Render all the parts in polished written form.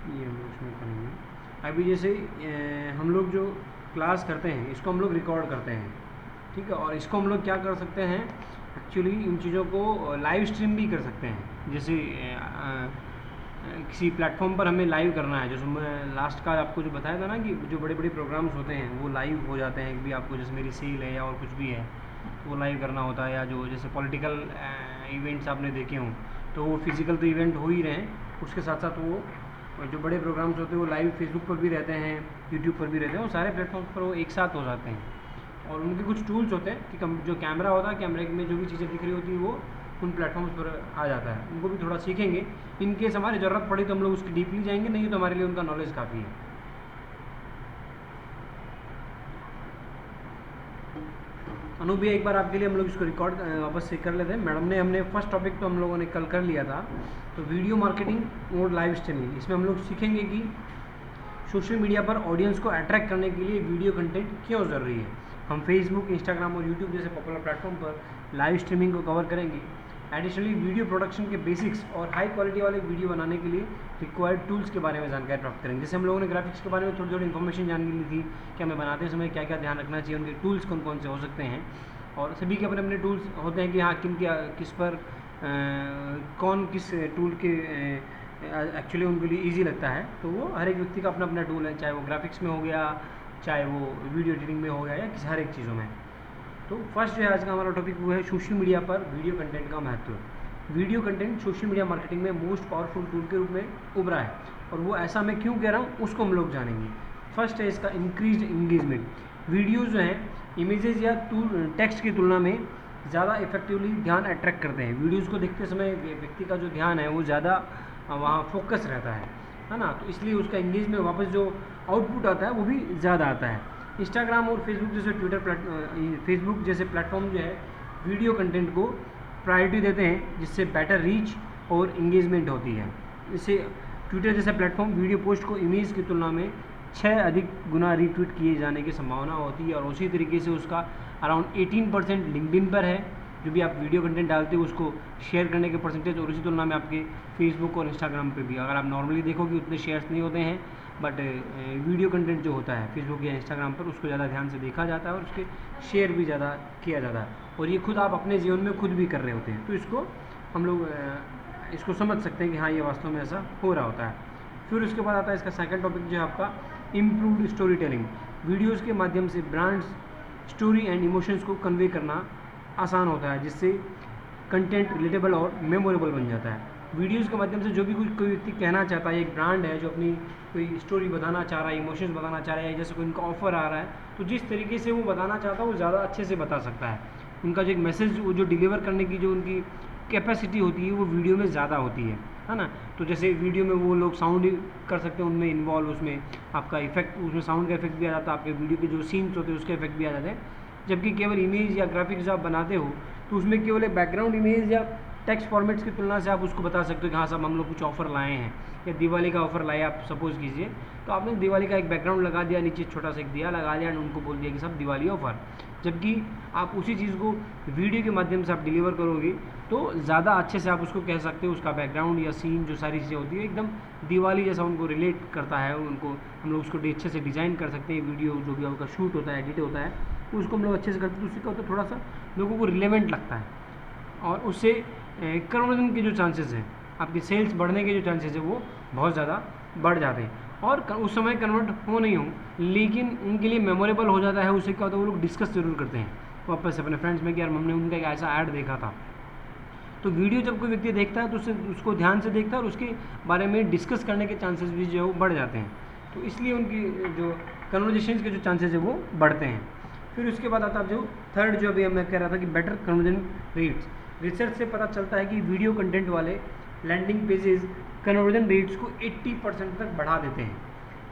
ये हम लोग इसमें करेंगे। अभी जैसे हम लोग जो क्लास करते हैं इसको हम लोग रिकॉर्ड करते हैं, ठीक है, और इसको हम लोग क्या कर सकते हैं, एक्चुअली इन चीज़ों को लाइव स्ट्रीम भी कर सकते हैं। जैसे किसी प्लेटफॉर्म पर हमें लाइव करना है, जैसे मैं लास्ट का आपको जो बताया था ना कि जो बड़े बड़े प्रोग्राम्स होते हैं वो लाइव हो जाते हैं, भी आपको जैसे मेरी सेल है या और कुछ भी है तो वो लाइव करना होता है, या जो जैसे पॉलिटिकल इवेंट्स आपने देखे हों तो वो फिज़िकल तो इवेंट हो ही रहे हैं, उसके साथ साथ वो जो बड़े प्रोग्राम्स होते हैं वो लाइव फेसबुक पर भी रहते हैं, यूट्यूब पर भी रहते हैं, वो सारे प्लेटफॉर्म्स पर वो एक साथ हो जाते हैं। और उनके कुछ टूल्स होते हैं कि जो कैमरा होता है, कैमरे में जो भी चीज़ें दिख रही होती है वो उन प्लेटफॉर्म्स पर आ जाता है। उनको भी थोड़ा सीखेंगे, इन केस हमारी ज़रूरत पड़ी तो हम लोग उसकी डीपली जाएंगे, नहीं तो हमारे लिए उनका नॉलेज काफ़ी है। अनु भी एक बार आपके लिए हम लोग इसको रिकॉर्ड वापस से कर लेते हैं। मैडम ने हमने फर्स्ट टॉपिक तो हम लोगों ने कल कर लिया था, तो वीडियो मार्केटिंग और लाइव स्ट्रीमिंग, इसमें हम लोग सीखेंगे कि सोशल मीडिया पर ऑडियंस को अट्रैक्ट करने के लिए वीडियो कंटेंट क्यों ज़रूरी है। हम फेसबुक, इंस्टाग्राम और यूट्यूब जैसे पॉपुलर प्लेटफॉर्म पर लाइव स्ट्रीमिंग को कवर करेंगे। एडिशनली वीडियो प्रोडक्शन के बेसिक्स और हाई क्वालिटी वाले वीडियो बनाने के लिए रिक्वायर्ड टूल्स के बारे में जानकारी प्राप्त करेंगे। जैसे हम लोगों ने ग्राफिक्स के बारे में थोड़ी थोड़ी इन्फॉर्मेशन जान ली थी कि हमें बनाते समय क्या क्या ध्यान रखना चाहिए, उनके टूल्स कौन कौन से हो सकते हैं, और सभी के अपने अपने टूल्स होते हैं कि हाँ किस पर कौन किस टूल के एक्चुअली उनके लिए ईजी लगता है। तो वो हर एक व्यक्ति का अपना अपना टूल है, चाहे वो ग्राफिक्स में हो गया, चाहे वो वीडियो एडिटिंग में हो गया, या किसी हर एक चीज़ों में। तो फर्स्ट जो है आज का हमारा टॉपिक वो है सोशल मीडिया पर वीडियो कंटेंट का महत्व। Video content social media marketing में मोस्ट पावरफुल टूल के रूप में उभरा है, और वो ऐसा मैं क्यों कह रहा हूँ उसको हम लोग जानेंगे। फर्स्ट है इसका इंक्रीज इंगेजमेंट। वीडियोज़ जो हैं इमेजेस या टेक्स्ट की तुलना में ज़्यादा इफेक्टिवली ध्यान अट्रैक्ट करते हैं। वीडियोज़ को देखते समय व्यक्ति का जो ध्यान है वो ज़्यादा वहाँ फोकस रहता है ना, तो इसलिए उसका इंगेज में वापस जो आउटपुट आता है वो भी ज़्यादा आता है। इंस्टाग्राम और फेसबुक जैसे प्लेटफॉर्म जो है वीडियो कंटेंट को प्रायोरिटी देते हैं, जिससे बेटर रीच और इंगेजमेंट होती है। इससे ट्विटर जैसा प्लेटफॉर्म वीडियो पोस्ट को इमेज की तुलना में 6 अधिक गुना रीट्वीट किए जाने की संभावना होती है, और उसी तरीके से उसका अराउंड 18% लिंक्डइन पर है। जो भी आप वीडियो कंटेंट डालते हो उसको शेयर करने के परसेंटेज, और उसी तुलना में आपके फेसबुक और इंस्टाग्राम पे भी अगर आप नॉर्मली देखोगे उतने शेयर्स नहीं होते हैं, बट वीडियो कंटेंट जो होता है फेसबुक या इंस्टाग्राम पर उसको ज़्यादा ध्यान से देखा जाता है और उसके शेयर भी ज़्यादा किया जाता है, और ये खुद आप अपने जीवन में खुद भी कर रहे होते हैं। तो इसको हम लोग इसको समझ सकते हैं कि हाँ ये वास्तव में ऐसा हो रहा होता है। फिर उसके बाद आता है इसका सेकंड टॉपिक जो है आपका इम्प्रूव्ड स्टोरी टेलिंग। वीडियोज़ के माध्यम से ब्रांड्स स्टोरी एंड इमोशंस को कन्वे करना आसान होता है, जिससे कंटेंट रिलेटेबल और मेमोरेबल बन जाता है। वीडियोज़ के माध्यम से जो भी कोई व्यक्ति कहना चाहता है, एक ब्रांड है जो अपनी कोई स्टोरी बताना चाह रहा है, इमोशंस बताना चाह रहा है, जैसे कोई उनका ऑफर आ रहा है, तो जिस तरीके से वो बताना चाहता है वो ज़्यादा अच्छे से बता सकता है। उनका जो एक मैसेज वो जो डिलीवर करने की जो उनकी कैपेसिटी होती है वो वीडियो में ज़्यादा होती है ना। तो जैसे वीडियो में वो लोग साउंड कर सकते हैं उनमें इन्वॉल्व, उसमें आपका इफेक्ट, उसमें साउंड का इफेक्ट भी आ जाता है, आपके वीडियो के जो सीन्स होते हैं उसके इफेक्ट भी आ जाते हैं। जबकि केवल इमेज या ग्राफिक्स आप बनाते हो तो उसमें केवल एक बैकग्राउंड इमेज या टेक्स्ट फॉर्मेट्स की तुलना से आप उसको बता सकते हो कि हाँ साहब हम लोग कुछ ऑफर लाए हैं, या दिवाली का ऑफर लाए आप सपोज़ कीजिए, तो आपने दिवाली का एक बैकग्राउंड लगा दिया, नीचे छोटा सा एक दिया लगा दिया, एंड उनको बोल दिया कि साहब दिवाली ऑफर। जबकि आप उसी चीज़ को वीडियो के माध्यम से आप डिलीवर करोगे तो ज़्यादा अच्छे से आप उसको कह सकते हो, उसका बैकग्राउंड या सीन जो सारी चीज़ें होती है एकदम दिवाली जैसा उनको रिलेट करता है, उनको हम लोग उसको अच्छे से डिज़ाइन कर सकते हैं। वीडियो जो भी उसका शूट होता है, एडिट होता है, उसको हम लोग अच्छे से करते हैं, तो उससे क्या होता है थोड़ा सा लोगों को रिलेवेंट लगता है, और उससे कन्वर्जन के जो चांसेस हैं, आपकी सेल्स बढ़ने के जो चांसेस है वो बहुत ज़्यादा बढ़ जाते हैं। और उस समय कन्वर्ट हो नहीं हो लेकिन उनके लिए मेमोरेबल हो जाता है। उससे क्या होता है वो लोग डिस्कस ज़रूर करते हैं वापस से अपने फ्रेंड्स में कि यार हमने उनका एक ऐसा ऐड देखा था। तो वीडियो जब कोई व्यक्ति देखता है तो उसको ध्यान से देखता है और उसके बारे में डिस्कस करने के चांसेस भी जो है वो बढ़ जाते हैं, तो इसलिए उनकी जो कन्वर्जेशन के जो चांसेस है वो बढ़ते हैं। फिर उसके बाद आता है जो थर्ड, जो अभी मैं कह रहा था कि बेटर कन्वर्जन रेट्स। रिसर्च से पता चलता है कि वीडियो कंटेंट वाले लैंडिंग पेजेस कन्वर्जन रेट्स को 80% तक बढ़ा देते हैं।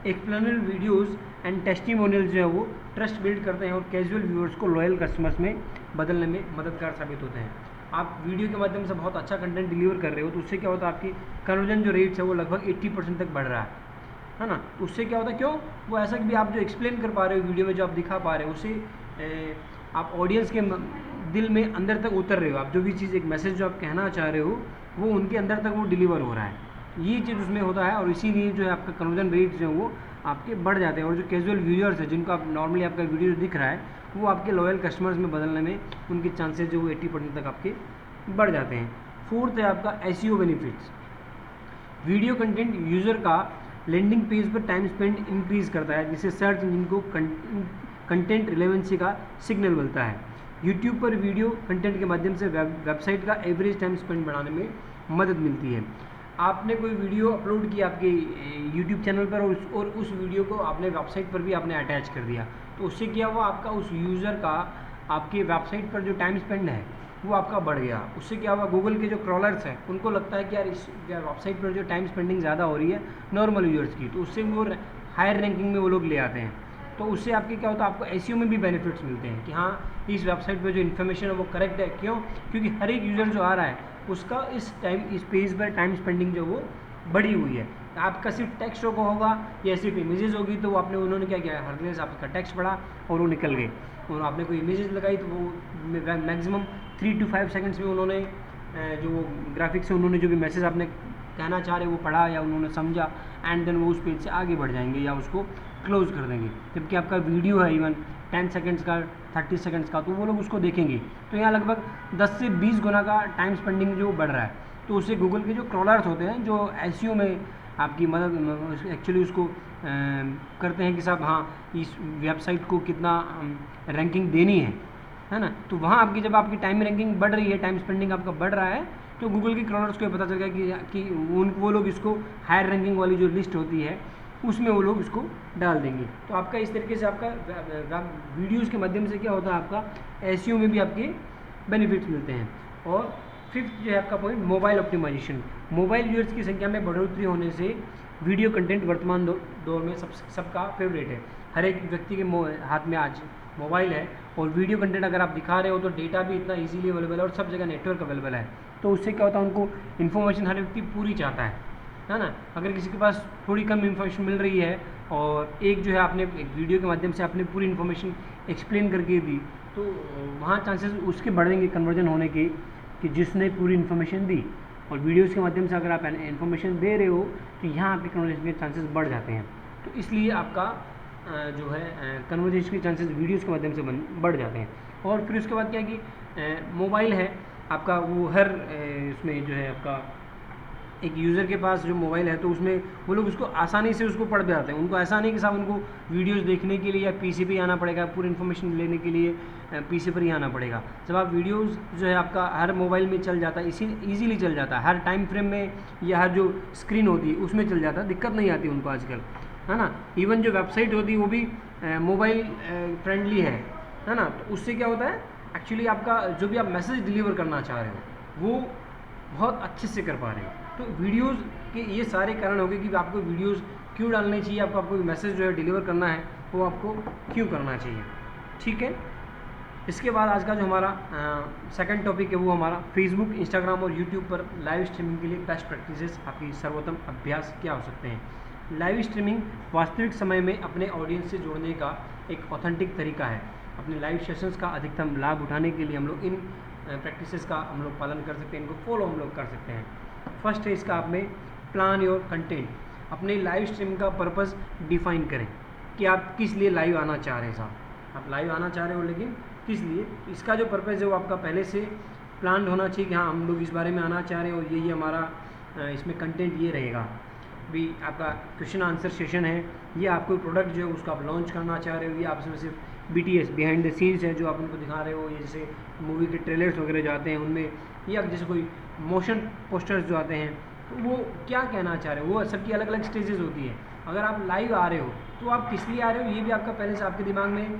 एक्सप्लेनर वीडियोस एंड टेस्टिमोनियल्स जो है वो ट्रस्ट बिल्ड करते हैं और कैजुअल व्यूअर्स को लॉयल कस्टमर्स में बदलने में मददगार साबित होते हैं। आप वीडियो के माध्यम से बहुत अच्छा कंटेंट डिलीवर कर रहे हो तो उससे क्या होता है आपकी कन्वर्जन जो रेट्स है वो लगभग 80% तक बढ़ रहा है ना। तो उससे क्या होता है, क्यों वो ऐसा कि भी आप जो एक्सप्लेन कर पा रहे हो वीडियो में, जो आप दिखा पा रहे हो, उससे आप ऑडियंस के दिल में अंदर तक उतर रहे हो। आप जो भी चीज़ एक मैसेज जो आप कहना चाह रहे हो वो उनके अंदर तक वो डिलीवर हो रहा है। ये चीज़ उसमें होता है, और इसीलिए जो है आपका कन्वर्जन रेट जो है वो आपके बढ़ जाते हैं। और जो कैजुअल व्यूअर्स है, जिनको आप नॉर्मली आपका वीडियो दिख रहा है, वो आपके लॉयल कस्टमर्स में बदलने में उनके चांसेस जो वो 80% तक आपके बढ़ जाते हैं। फोर्थ है आपका SEO benefits. Video content user का लैंडिंग पेज पर टाइम स्पेंड इंक्रीज करता है, जिससे सर्च इंजन को कंटेंट रिलेवेंसी का सिग्नल मिलता है। यूट्यूब पर वीडियो कंटेंट के माध्यम से वेबसाइट का एवरेज टाइम स्पेंड बढ़ाने में मदद मिलती है। आपने कोई वीडियो अपलोड किया आपके यूट्यूब चैनल पर, और उस वीडियो को आपने वेबसाइट पर भी आपने अटैच कर दिया, तो उससे क्या हुआ, आपका उस यूज़र का आपके वेबसाइट पर जो टाइम स्पेंड है वो आपका बढ़ गया। उससे क्या हुआ, गूगल के जो क्रॉलर्स हैं उनको लगता है कि यार इस वेबसाइट पर जो टाइम स्पेंडिंग ज़्यादा हो रही है नॉर्मल यूज़र्स की, तो उससे वो हायर रैंकिंग में वो लोग ले आते हैं। तो उससे आपके क्या होता है, आपको एसईओ में भी बेनिफिट्स मिलते हैं कि हाँ इस वेबसाइट पर जो इन्फॉर्मेशन है वो करेक्ट है। क्यों? क्योंकि हर एक यूज़र जो आ रहा है उसका इस पेज पर टाइम स्पेंडिंग जो वो बढ़ी हुई है। आपका सिर्फ टेक्स्ट को होगा या सिर्फ इमेजेस होगी, तो उन्होंने क्या किया, हर दिन आपका टेक्स्ट बढ़ा और वो निकल गए। और आपने कोई इमेजेस लगाई तो वो मैक्सिमम 3 to 5 सेकंड्स में उन्होंने जो ग्राफिक्स से उन्होंने जो भी मैसेज आपने कहना चाह रहे वो पढ़ा या उन्होंने समझा, एंड देन वो उस पेज से आगे बढ़ जाएंगे या उसको क्लोज कर देंगे। जबकि आपका वीडियो है इवन 10 सेकंड्स का, 30 सेकंड्स का, तो वो लोग उसको देखेंगे। तो यहाँ लगभग 10 से 20 गुना का टाइम स्पेंडिंग जो बढ़ रहा है। तो उससे गूगल के जो क्रॉलर्स होते हैं जो एसईओ में आपकी मदद एक्चुअली उसको करते हैं कि साहब हाँ इस वेबसाइट को कितना रैंकिंग देनी है ना, तो वहाँ आपकी जब आपकी टाइम रैंकिंग बढ़ रही है, टाइम स्पेंडिंग आपका बढ़ रहा है, तो गूगल के क्रॉलर्स को पता चल गया कि वो लोग इसको हायर रैंकिंग वाली जो लिस्ट होती है उसमें वो लोग इसको डाल देंगे। तो आपका इस तरीके से आपका वीडियोज़ के माध्यम से क्या होता है, आपका एसईओ में भी आपके बेनिफिट्स मिलते हैं। और फिफ्थ जो है आपका point, mobile optimisation. Mobile users की संख्या में बढ़ोतरी होने से वीडियो कंटेंट वर्तमान दौर में सबका फेवरेट है। हर एक व्यक्ति के हाथ में आज मोबाइल है, और वीडियो कंटेंट अगर आप दिखा रहे हो तो डेटा भी इतना इजीली अवेलेबल है और सब जगह नेटवर्क अवेलेबल है। तो उससे क्या होता है, उनको इन्फॉर्मेशन हर व्यक्ति पूरी चाहता है ना। अगर किसी के पास थोड़ी कम इन्फॉर्मेशन मिल रही है और एक जो है आपने एक वीडियो के माध्यम से आपने पूरी इन्फॉर्मेशन एक्सप्लेन करके दी, तो वहाँ चांसेस उसके बढ़ेंगे कन्वर्जन होने के, कि जिसने पूरी इन्फॉर्मेशन दी। और वीडियोज़ के माध्यम से अगर आप इन्फॉर्मेशन दे रहे हो तो यहाँ आपके कन्वर्जेशन के चांसेस बढ़ जाते हैं। तो इसलिए आपका जो है कन्वर्जेशन के चांसेस वीडियोज़ के माध्यम से बढ़ जाते हैं। और फिर उसके बाद क्या है कि मोबाइल है आपका, वो हर उसमें जो है आपका एक यूज़र के पास जो मोबाइल है, तो उसमें वो लोग उसको आसानी से उसको पढ़ जाते हैं। उनको ऐसा नहीं कि साहब उनको वीडियोस देखने के लिए या पीसी पे आना पड़ेगा, पूरी इन्फॉर्मेशन लेने के लिए पीसी पर ही आना पड़ेगा। जब आप वीडियोस जो है आपका हर मोबाइल में चल जाता है, ईजीली चल जाता है, हर टाइम फ्रेम में या हर जो स्क्रीन होती है उसमें चल जाता है, दिक्कत नहीं आती उनको आजकल, है ना। इवन जो वेबसाइट होती है वो भी मोबाइल फ्रेंडली है ना। तो उससे क्या होता है, एक्चुअली आपका जो भी आप मैसेज डिलीवर करना चाह रहे हो वो बहुत अच्छे से कर पा रहे हो। तो वीडियोस के ये सारे कारण हो गए कि आपको वीडियोस क्यों डालने चाहिए, आपको मैसेज जो है डिलीवर करना है वो आपको क्यों करना चाहिए, ठीक है। इसके बाद आज का जो हमारा सेकंड टॉपिक है वो हमारा फेसबुक, इंस्टाग्राम और यूट्यूब पर लाइव स्ट्रीमिंग के लिए बेस्ट प्रैक्टिसेस, आपकी सर्वोत्तम अभ्यास क्या हो सकते हैं। लाइव स्ट्रीमिंग वास्तविक समय में अपने ऑडियंस से जोड़ने का एक ऑथेंटिक तरीका है। अपने लाइव सेशंस का अधिकतम लाभ उठाने के लिए हम लोग इन प्रैक्टिसेस का हम लोग पालन कर सकते हैं, इनको फॉलो हम लोग कर सकते हैं। फर्स्ट है इसका, आप में प्लान योर कंटेंट। अपने लाइव स्ट्रीम का पर्पस डिफाइन करें कि आप किस लिए लाइव आना चाह रहे हैं। साहब आप लाइव आना चाह रहे हो लेकिन किस लिए, इसका जो पर्पस है वो आपका पहले से प्लान होना चाहिए कि हाँ हम लोग इस बारे में आना चाह रहे हो, ये हमारा इसमें कंटेंट ये रहेगा। भी आपका क्वेश्चन आंसर सेशन है, ये आपको प्रोडक्ट जो है उसको आप लॉन्च करना चाह रहे हो, ये आप इसमें सिर्फ BTS बिहाइंड द सीन्स है जो आप उनको दिखा रहे हो, ये जैसे मूवी के ट्रेलर्स वगैरह जो आते हैं उनमें, या जैसे कोई मोशन पोस्टर्स जो आते हैं, तो वो क्या कहना चाह रहे हो, वो सबकी अलग अलग स्टेजेस होती है। अगर आप लाइव आ रहे हो तो आप किस लिए आ रहे हो ये भी आपका पहले से आपके दिमाग में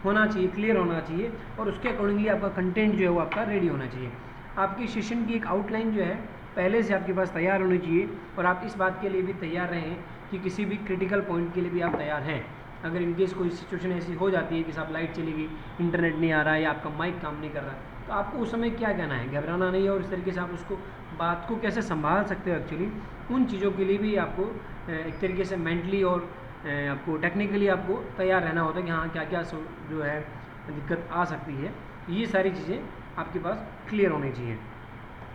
होना चाहिए, क्लियर होना चाहिए, और उसके अकॉर्डिंगली आपका कंटेंट जो है वो आपका रेडी होना चाहिए। आपकी सेशन की एक आउटलाइन जो है पहले से आपके पास तैयार होनी चाहिए, और आप इस बात के लिए भी तैयार रहें कि किसी भी क्रिटिकल पॉइंट के लिए भी आप तैयार हैं। अगर इनकेस कोई सिचुएशन ऐसी हो जाती है कि साहब लाइट चली गई, इंटरनेट नहीं आ रहा है या आपका माइक काम नहीं कर रहा है, तो आपको उस समय क्या कहना है, घबराना नहीं है, और इस तरीके से आप उसको बात को कैसे संभाल सकते हो। एक्चुअली उन चीज़ों के लिए भी आपको एक तरीके से मेंटली और आपको टेक्निकली आपको तैयार रहना होता है कि हाँ क्या क्या जो है दिक्कत आ सकती है, ये सारी चीज़ें आपके पास क्लियर होनी चाहिए।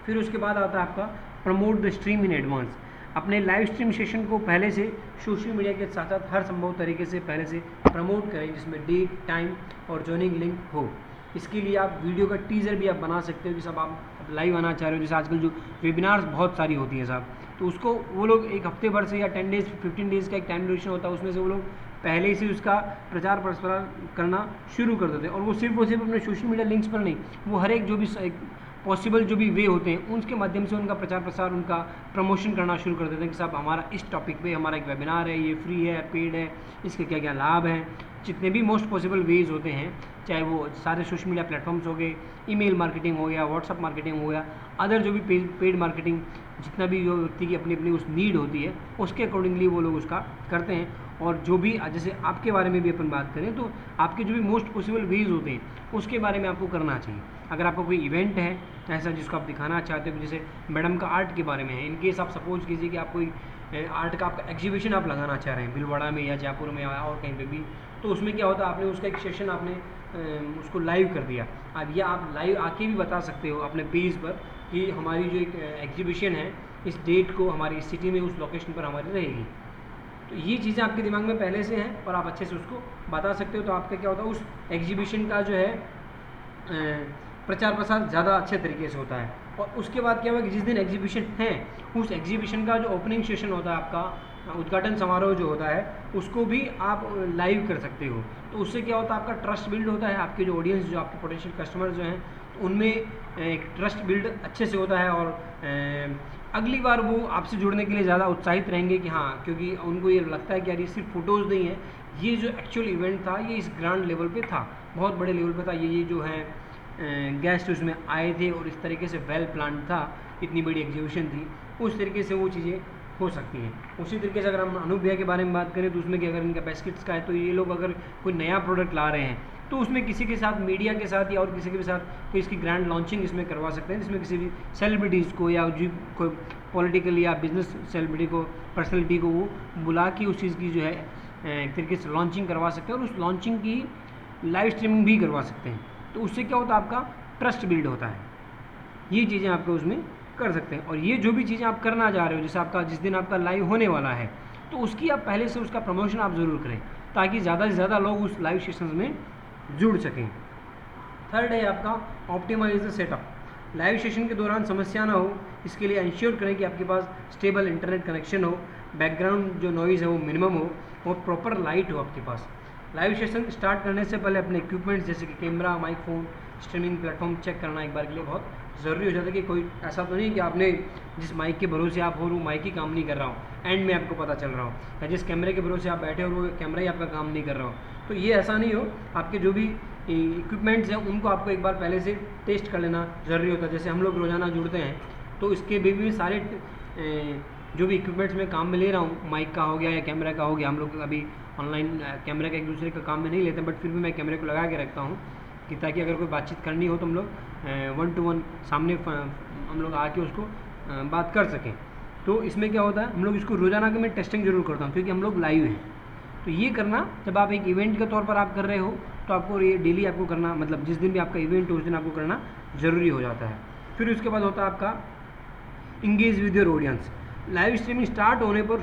फिर उसके बाद आता है आपका promote the stream in advance, अपने लाइव स्ट्रीम सेशन को पहले से सोशल मीडिया के साथ साथ हर संभव तरीके से पहले से प्रमोट करें, जिसमें डेट, टाइम और ज्वाइनिंग लिंक हो। इसके लिए आप वीडियो का टीज़र भी आप बना सकते हो कि सब आप लाइव आना चाह रहे हो, जैसे आजकल जो वेबिनार्स बहुत सारी होती हैं साहब, तो उसको वो लोग एक हफ्ते भर से या 10 डेज़ 15 डेज़ का एक टाइम ड्यूरेशन होता है, उसमें से वो लोग पहले से उसका प्रचार प्रसार करना शुरू कर देते हैं। और वो सिर्फ अपने सोशल मीडिया लिंक्स पर नहीं, वो हर एक जो भी पॉसिबल जो भी वे होते हैं उनके माध्यम से उनका प्रचार प्रसार, उनका प्रमोशन करना शुरू कर देते हैं कि साहब हमारा इस टॉपिक पे हमारा एक वेबिनार है, ये फ्री है, पेड है, इसके क्या क्या लाभ हैं। जितने भी मोस्ट पॉसिबल वेज होते हैं, चाहे वो सारे सोशल मीडिया प्लेटफॉर्म्स हो गए, ईमेल मार्केटिंग हो गया, व्हाट्सअप मार्केटिंग हो गया, अदर जो भी पेड मार्केटिंग, जितना भी जो व्यक्ति की अपनी अपनी उस नीड होती है उसके अकॉर्डिंगली वो लोग उसका करते हैं। और जो भी जैसे आपके बारे में भी अपन बात करें तो आपके जो भी मोस्ट पॉसिबल वेज होते हैं उसके बारे में आपको करना चाहिए। अगर आपका कोई इवेंट है ऐसा जिसको आप दिखाना चाहते हो, जैसे मैडम का आर्ट के बारे में है, इनकेस आप सपोज कीजिए कि आप कोई आर्ट का आपका एग्जीबिशन आप लगाना चाह रहे हैं भीलवाड़ा में या जयपुर में और कहीं पे भी, तो उसमें क्या होता है, आपने उसका एक सेशन आपने उसको लाइव कर दिया। अब या आप लाइव आके भी बता सकते हो अपने पेज पर कि हमारी जो एक एग्जीबिशन है इस डेट को हमारी इस सिटी में उस लोकेशन पर हमारी रहेगी। तो ये चीज़ें आपके दिमाग में पहले से हैं और आप अच्छे से उसको बता सकते हो। तो आपका क्या होता है, उस एग्जीबिशन का जो है प्रचार प्रसार ज़्यादा अच्छे तरीके से होता है। और उसके बाद क्या हुआ कि जिस दिन एग्जीबिशन है उस एग्जीबिशन का जो ओपनिंग सेशन होता है, आपका उद्घाटन समारोह जो होता है, उसको भी आप लाइव कर सकते हो। तो उससे क्या होता है, आपका ट्रस्ट बिल्ड होता है, आपके जो ऑडियंस, जो आपके पोटेंशियल कस्टमर जो हैं, तो उनमें एक ट्रस्ट बिल्ड अच्छे से होता है और अगली बार वो आपसे जुड़ने के लिए ज़्यादा उत्साहित रहेंगे कि हाँ, क्योंकि उनको ये लगता है कि यार ये सिर्फ फ़ोटोज़ नहीं है, ये जो एक्चुअल इवेंट था ये इस ग्रांड लेवल पे था, बहुत बड़े लेवल पे था, ये जो है गेस्ट उसमें आए थे और इस तरीके से वेल प्लान था, इतनी बड़ी एग्जीबिशन थी। उस तरीके से वो चीज़ें हो सकती हैं। उसी तरीके से अगर हम अनूप भैया के बारे में बात करें तो उसमें कि अगर इनका बास्केट्स का है तो ये लोग अगर कोई नया प्रोडक्ट ला रहे हैं तो उसमें किसी के साथ, मीडिया के साथ या और किसी के भी साथ कोई इसकी ग्रैंड लॉन्चिंग इसमें करवा सकते हैं, जिसमें किसी भी सेलिब्रिटीज़ को या जो कोई पॉलिटिकल या बिजनेस सेलिब्रिटी को, पर्सनैलिटी को वो बुला के उस चीज़ की जो है एक तरीके से लॉन्चिंग करवा सकते हैं और उस लॉन्चिंग की लाइव स्ट्रीमिंग भी करवा सकते हैं। तो उससे क्या होता है, आपका ट्रस्ट बिल्ड होता है। ये चीज़ें आपको उसमें कर सकते हैं। और ये जो भी चीज़ें आप करना जा रहे हो, जैसे आपका जिस दिन आपका लाइव होने वाला है तो उसकी आप पहले से उसका प्रमोशन आप ज़रूर करें ताकि ज़्यादा से ज़्यादा लोग उस लाइव सेशंस में जुड़ सकें। थर्ड है आपका optimise the setup. Live session के दौरान समस्या ना हो, इसके लिए इंश्योर करें कि आपके पास स्टेबल इंटरनेट कनेक्शन हो, बैकग्राउंड जो नॉइज़ है वो मिनिमम हो और प्रॉपर लाइट हो आपके पास। लाइव सेशन स्टार्ट करने से पहले अपने इक्विपमेंट्स जैसे कि कैमरा, माइकफोन, स्ट्रीमिंग प्लेटफॉर्म चेक करना एक बार के लिए बहुत ज़रूरी हो जाता है कि कोई ऐसा तो नहीं कि आपने जिस माइक के भरोसे आप हो वो माइक ही काम नहीं कर रहा हो, एंड में आपको पता चल रहा हो, या जिस कैमरे के भरोसे आप बैठे हो वो कैमरा ही आपका काम नहीं कर रहा हो। तो ये ऐसा नहीं हो, आपके जो भी इक्विपमेंट्स हैं उनको आपको एक बार पहले से टेस्ट कर लेना ज़रूरी होता है। जैसे हम लोग रोज़ाना जुड़ते हैं तो इसके भी सारे जो भी इक्विपमेंट्स मैं काम में ले रहा हूँ, माइक का हो गया या कैमरा का हो गया, हम लोग अभी ऑनलाइन कैमरा का एक दूसरे का काम में नहीं लेते, बट फिर भी मैं कैमरे को लगा के रखता हूँ कि ताकि अगर कोई बातचीत करनी हो तो हम लोग 1 to 1 सामने हम लोग आके उसको बात कर सकें। तो इसमें क्या होता है, हम लोग इसको रोज़ाना की मैं टेस्टिंग जरूर करता हूँ क्योंकि हम लोग लाइव हैं। तो ये करना जब आप एक इवेंट के तौर पर आप कर रहे हो तो आपको ये डेली आपको करना, मतलब जिस दिन भी आपका इवेंट हो उस दिन आपको करना ज़रूरी हो जाता है। फिर उसके बाद होता है आपका engage with your audience. Live streaming start होने पर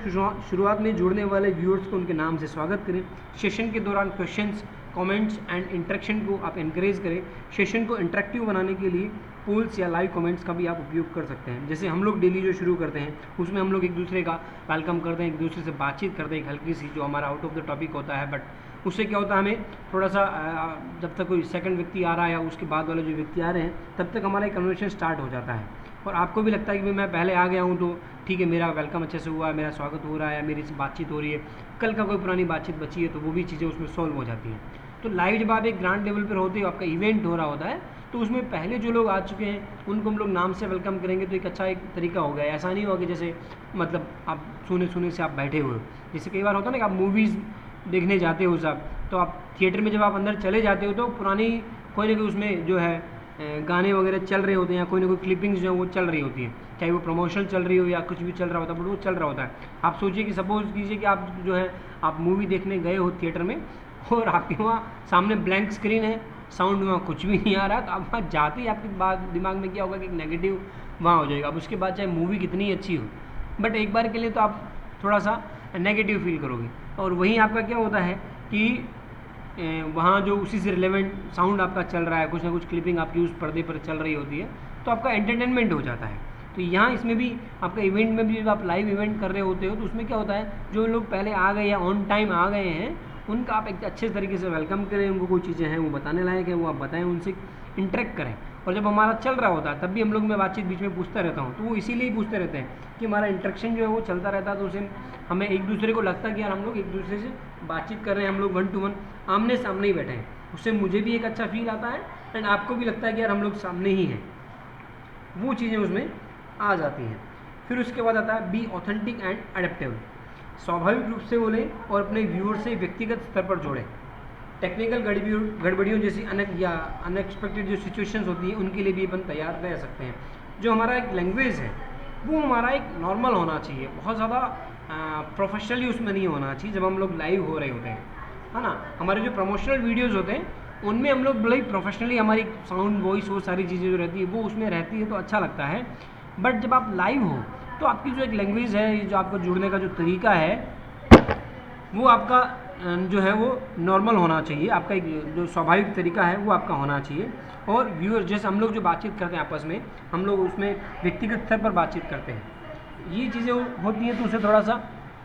शुरुआत में जुड़ने वाले व्यूअर्स को उनके नाम से स्वागत करें। सेशन के दौरान क्वेश्चंस, कमेंट्स एंड इंटरेक्शन को आप एनकरेज करें। सेशन को इंटरेक्टिव बनाने के लिए पोल्स या लाइव कमेंट्स का भी आप उपयोग कर सकते हैं। जैसे हम लोग डेली जो शुरू करते हैं उसमें हम लोग एक दूसरे का वेलकम करते हैं, एक दूसरे से बातचीत करते हैं, एक हल्की सी जो हमारा आउट ऑफ द टॉपिक होता है, बट उससे क्या होता है हमें थोड़ा सा जब तक कोई सेकंड व्यक्ति आ रहा है या उसके बाद वाले जो व्यक्ति आ रहे हैं तब तक हमारा एक कन्वर्सेशन स्टार्ट हो जाता है और आपको भी लगता है कि मैं पहले आ गया हूँ तो ठीक है, मेरा वेलकम अच्छे से हुआ है, मेरा स्वागत हो रहा है, मेरी से बातचीत हो रही है, कल का कोई पुरानी बातचीत बची है तो वो भी चीज़ें उसमें सॉल्व हो जाती हैं। तो लाइव जब आप एक ग्रांड लेवल पर होते हो, आपका इवेंट हो रहा होता है, तो उसमें पहले जो लोग आ चुके हैं उनको हम लोग नाम से वेलकम करेंगे तो एक अच्छा एक तरीका हो गया। ऐसा नहीं होगा कि जैसे मतलब आप सुने से आप बैठे हुए हो, जैसे कई बार होता है ना कि आप मूवीज़ देखने जाते हो साहब, तो आप थिएटर में जब आप अंदर चले जाते हो तो पुरानी कोई ना कोई उसमें जो है गाने वगैरह चल रहे होते हैं या कोई ना कोई क्लिपिंग्स जो है वो चल रही होती हैं, चाहे वो प्रमोशनल चल रही हो या कुछ भी चल रहा होता है, बट वो चल रहा होता है। आप सोचिए कि सपोज कीजिए कि आप जो है आप मूवी देखने गए हो थिएटर में और आपके वहाँ सामने ब्लैंक स्क्रीन है, साउंड वहाँ कुछ भी नहीं आ रहा, तो आप वहाँ जाते ही आपके दिमाग में क्या होगा कि एक नेगेटिव वहाँ हो जाएगा। अब उसके बाद चाहे मूवी कितनी अच्छी हो, बट एक बार के लिए तो आप थोड़ा सा नेगेटिव फील करोगे। और वहीं आपका क्या होता है कि वहाँ जो उसी से रिलेवेंट साउंड आपका चल रहा है, कुछ ना कुछ क्लिपिंग आपकी उस पर्दे पर चल रही होती है, तो आपका एंटरटेनमेंट हो जाता है। तो यहाँ इसमें भी आपका इवेंट में भी जब आप लाइव इवेंट कर रहे होते हो तो उसमें क्या होता है, जो लोग पहले आ गए या ऑन टाइम आ गए हैं उनका आप एक अच्छे तरीके से वेलकम करें, उनको कोई चीज़ें हैं वो बताने लायक है वो आप बताएं, उनसे इंटरेक्ट करें। और जब हमारा चल रहा होता है तब भी हम लोग, मैं बातचीत बीच में पूछता रहता हूँ, तो वो इसीलिए पूछते रहते हैं कि हमारा इंटरेक्शन जो है वो चलता रहता है, तो उसे हमें एक दूसरे को लगता है कि यार हम लोग एक दूसरे से बातचीत कर रहे हैं, हम लोग 1 to 1 आमने सामने ही बैठे हैं। उससे मुझे भी एक अच्छा फील आता है एंड आपको भी लगता है कि यार हम लोग सामने ही हैं, वो चीज़ें उसमें आ जाती हैं। फिर उसके बाद आता है बी ऑथेंटिक एंड एडेप्टेबल। स्वाभाविक रूप से बोलें और अपने व्यूअर से व्यक्तिगत स्तर पर जोड़ें। टेक्निकल गड़बड़ियों जैसी अनएक्सपेक्टेड जो सिचुएशंस होती हैं उनके लिए भी अपन तैयार रह सकते हैं। जो हमारा एक लैंग्वेज है वो हमारा एक नॉर्मल होना चाहिए, बहुत ज़्यादा प्रोफेशनली उसमें नहीं होना चाहिए जब हम लोग लाइव हो रहे होते हैं, है ना। हमारे जो प्रमोशनल वीडियोज़ होते हैं उनमें हम लोग बड़ी प्रोफेशनली हमारी साउंड वॉइस वो सारी चीज़ें जो रहती है वो उसमें रहती है, तो अच्छा लगता है। बट जब आप लाइव हो तो आपकी जो एक लैंग्वेज है, जो आपका जुड़ने का जो तरीका है वो आपका जो है वो नॉर्मल होना चाहिए, आपका एक जो स्वाभाविक तरीका है वो आपका होना चाहिए। और व्यूअर जैसे हम लोग जो बातचीत करते हैं आपस में, हम लोग उसमें व्यक्तिगत स्तर पर बातचीत करते हैं, ये चीज़ें होती हैं तो उससे थोड़ा सा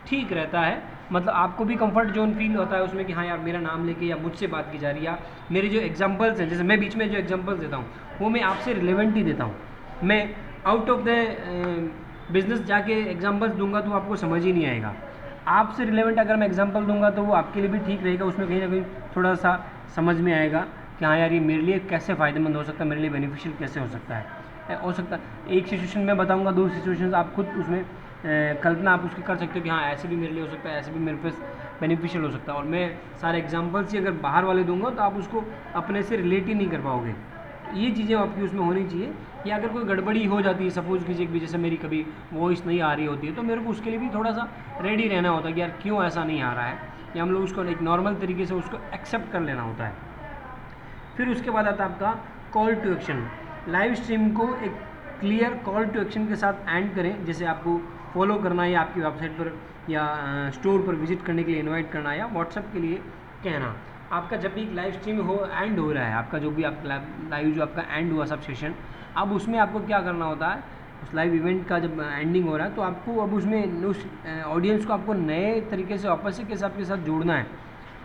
ठीक रहता है। मतलब आपको भी कंफर्ट जोन फील होता है उसमें कि हाँ यार मेरा नाम लेके या मुझसे बात की जा रही है, या मेरे जो एग्जांपल्स हैं, जैसे मैं बीच में जो एग्जांपल्स देता हूँ वो मैं आपसे रिलेवेंट ही देता हूँ। मैं आउट ऑफ द बिजनेस जाके एग्जांपल्स दूंगा तो आपको समझ ही नहीं आएगा। आपसे रिलेवेंट अगर मैं एग्जांपल दूंगा तो वो आपके लिए भी ठीक रहेगा, उसमें कहीं ना कहीं थोड़ा सा समझ में आएगा कि हाँ यार ये मेरे लिए कैसे फ़ायदेमंद हो सकता है, मेरे लिए बेनिफिशियल कैसे हो सकता है। हो सकता है एक सिचुएशन में बताऊंगा, 2 सिचुएशंस आप खुद उसमें कल्पना आप उसकी कर सकते हो कि हाँ ऐसे भी मेरे लिए हो सकता है, ऐसे भी मेरे पास बेनिफिशियल हो सकता है। और मैं सारे एग्जांपल्स ही अगर बाहर वाले दूंगा तो आप उसको अपने से रिलेट ही नहीं कर पाओगे। ये चीज़ें आपकी उसमें होनी चाहिए। या अगर कोई गड़बड़ी हो जाती है, सपोज कीजिए कि जैसे मेरी कभी वॉइस नहीं आ रही होती है, तो मेरे को उसके लिए भी थोड़ा सा रेडी रहना होता है कि यार क्यों ऐसा नहीं आ रहा है, या हम लोग उसको एक नॉर्मल तरीके से उसको एक्सेप्ट कर लेना होता है। फिर उसके बाद आता है आपका call to action. Live stream को एक क्लियर कॉल टू एक्शन के साथ एंड करें, जैसे आपको फॉलो करना है या आपकी वेबसाइट पर या स्टोर पर विजिट करने के लिए इन्वाइट करना या व्हाट्सएप के लिए कहना। आपका जब भी एक लाइव स्ट्रीम हो एंड हो रहा है, आपका जो भी आप लाइव जो आपका एंड हुआ सब सेशन, अब उसमें आपको क्या करना होता है, उस लाइव इवेंट का जब एंडिंग हो रहा है तो आपको अब उसमें उस ऑडियंस को आपको नए तरीके से वापस से कैसे आपके साथ जोड़ना है,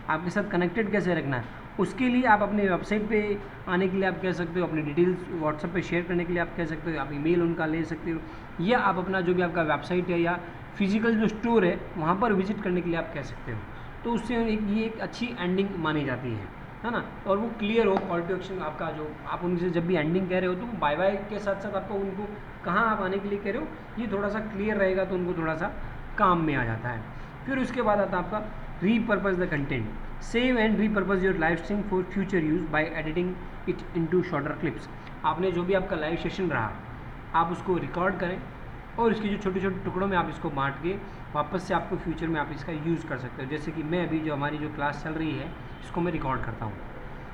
आपके साथ कनेक्टेड कैसे रखना है। उसके लिए आप अपनी वेबसाइट पे आने के लिए आप कह सकते हो, अपनी डिटेल्स व्हाट्सएप पे शेयर करने के लिए आप कह सकते हो, आप ईमेल उनका ले सकते हो, या आप अपना जो भी आपका वेबसाइट है या फिजिकल जो स्टोर है वहाँ पर विजिट करने के लिए आप कह सकते हो। तो उससे ये एक अच्छी एंडिंग मानी जाती है ना। और वो क्लियर हो कॉल टू एक्शन आपका, जो आप उनसे जब भी एंडिंग कह रहे हो तो बाय बाय के साथ साथ आपको उनको कहाँ आप आने के लिए कह रहे हो ये थोड़ा सा क्लियर रहेगा, तो उनको थोड़ा सा काम में आ जाता है। फिर उसके बाद आता है आपका repurpose the content. Save and repurpose your live stream for future use by editing it into shorter clips. आपने जो भी आपका लाइव सेशन रहा आप उसको रिकॉर्ड करें और इसके जो छोटे छोटे टुकड़ों में आप इसको बांट के वापस से आपको फ्यूचर में आप इसका यूज़ कर सकते हो। जैसे कि मैं अभी जो हमारी जो क्लास चल रही है इसको मैं रिकॉर्ड करता हूँ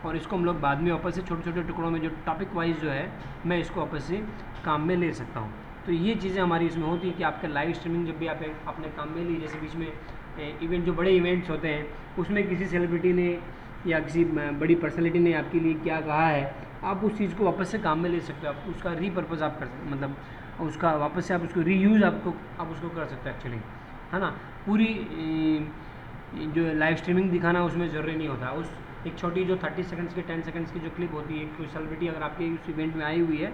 और इसको हम लोग बाद में वापस से छोटे छोटे टुकड़ों में जो टॉपिक वाइज जो है मैं इसको वापस से काम में ले सकता हूँ। तो ये चीज़ें हमारी इसमें होती है कि आपका लाइव स्ट्रीमिंग जब भी आप अपने काम में ली, जैसे बीच में इवेंट जो बड़े इवेंट्स होते हैं उसमें किसी सेलिब्रिटी ने या किसी बड़ी पर्सनैलिटी ने आपके लिए क्या कहा है, आप उस चीज़ को वापस से काम में ले सकते हो। आप उसका रीपर्पज़ आप कर सकते, मतलब उसका वापस से आप उसको रीयूज़ आप उसको कर सकते हो एक्चुअली, है ना। पूरी जो लाइव स्ट्रीमिंग दिखाना उसमें ज़रूरी नहीं होता। उस एक छोटी जो 30 सेकंड्स की 10 सेकंड्स की जो क्लिप होती है, कोई सेलिब्रिटी अगर आपके उस इवेंट में आई हुई है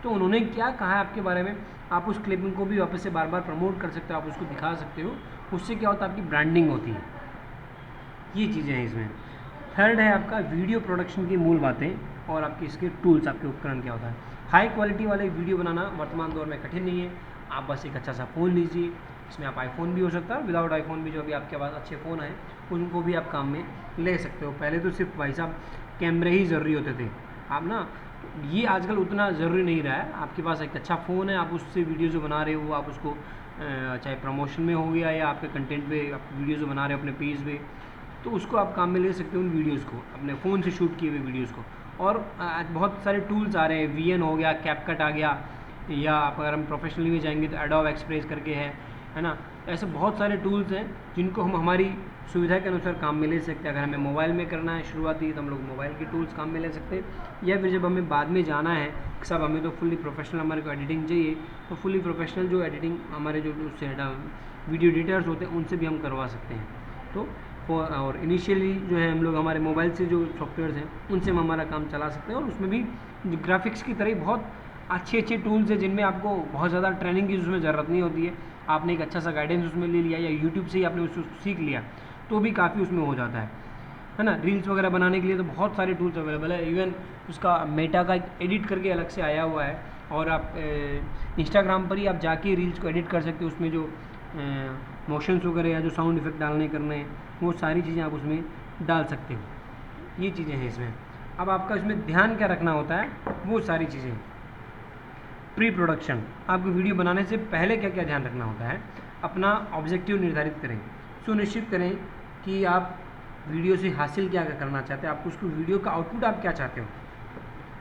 तो उन्होंने क्या कहा है आपके बारे में, आप उस क्लिपिंग को भी वापस से बार बार प्रमोट कर सकते हो, आप उसको दिखा सकते हो। उससे क्या होता है आपकी ब्रांडिंग होती है। ये चीज़ें हैं इसमें। थर्ड है आपका वीडियो प्रोडक्शन की मूल बातें और आपके इसके टूल्स, आपके उपकरण क्या होता है। हाई क्वालिटी वाले वीडियो बनाना वर्तमान दौर में कठिन नहीं है। आप बस एक अच्छा सा फ़ोन लीजिए, इसमें आप आईफोन भी हो सकता है, विदाउट आईफोन भी जो अभी आपके पास अच्छे फ़ोन हैं उनको भी आप काम में ले सकते हो। पहले तो सिर्फ भाई साहब कैमरे ही ज़रूरी होते थे, आप ना ये आजकल उतना ज़रूरी नहीं रहा है। आपके पास एक अच्छा फ़ोन है, आप उससे वीडियो जो बना रहे हो आप उसको चाहे प्रमोशन में हो गया या आपके कंटेंट पे आप वीडियो जो बना रहे हो अपने पेज पे, तो उसको आप काम में ले सकते हो उन वीडियोज़ को, अपने फ़ोन से शूट किए हुए वीडियोज़ को। और बहुत सारे टूल्स आ रहे हैं, VN हो गया, कैपकट आ गया, या आप अगर हम प्रोफेशनली में जाएंगे तो एडोब एक्सप्रेस करके है ना। ऐसे बहुत सारे टूल्स हैं जिनको हम हमारी सुविधा के अनुसार काम में ले सकते हैं। अगर हमें मोबाइल में करना है शुरुआती तो हम लोग मोबाइल के टूल्स काम में ले सकते हैं, या फिर जब हमें बाद में जाना है सब हमें तो फुल्ली प्रोफेशनल हमारे को एडिटिंग चाहिए तो फुल्ली प्रोफेशनल जो एडिटिंग हमारे जो उससे वीडियो एडिटर्स होते हैं उनसे भी हम करवा सकते हैं। तो और इनिशियली जो है हम लोग हमारे मोबाइल से जो सॉफ्टवेयर्स हैं उनसे हम हमारा काम चला सकते हैं। और उसमें भी ग्राफिक्स की तरह बहुत अच्छे अच्छे टूल्स हैं जिनमें आपको बहुत ज़्यादा ट्रेनिंग की उसमें ज़रूरत नहीं होती है। आपने एक अच्छा सा गाइडेंस उसमें ले लिया या यूट्यूब से ही आपने उसको सीख लिया तो भी काफ़ी उसमें हो जाता है ना। रील्स वगैरह बनाने के लिए तो बहुत सारे टूल्स अवेलेबल है। इवन उसका मेटा का एक एडिट करके अलग से आया हुआ है, और आप इंस्टाग्राम पर ही आप जाके रील्स को एडिट कर सकते हो। उसमें जो मोशंस वगैरह या जो साउंड इफेक्ट डालने करने हैं वो सारी चीज़ें आप उसमें डाल सकते हो। ये चीज़ें हैं इसमें। अब आपका इसमें ध्यान क्या रखना होता है वो सारी चीज़ें। प्री प्रोडक्शन, आपको वीडियो बनाने से पहले क्या क्या ध्यान रखना होता है। अपना ऑब्जेक्टिव निर्धारित करें, सुनिश्चित करें कि आप वीडियो से हासिल क्या करना चाहते हैं, आपको उसको वीडियो का आउटपुट आप क्या चाहते हो,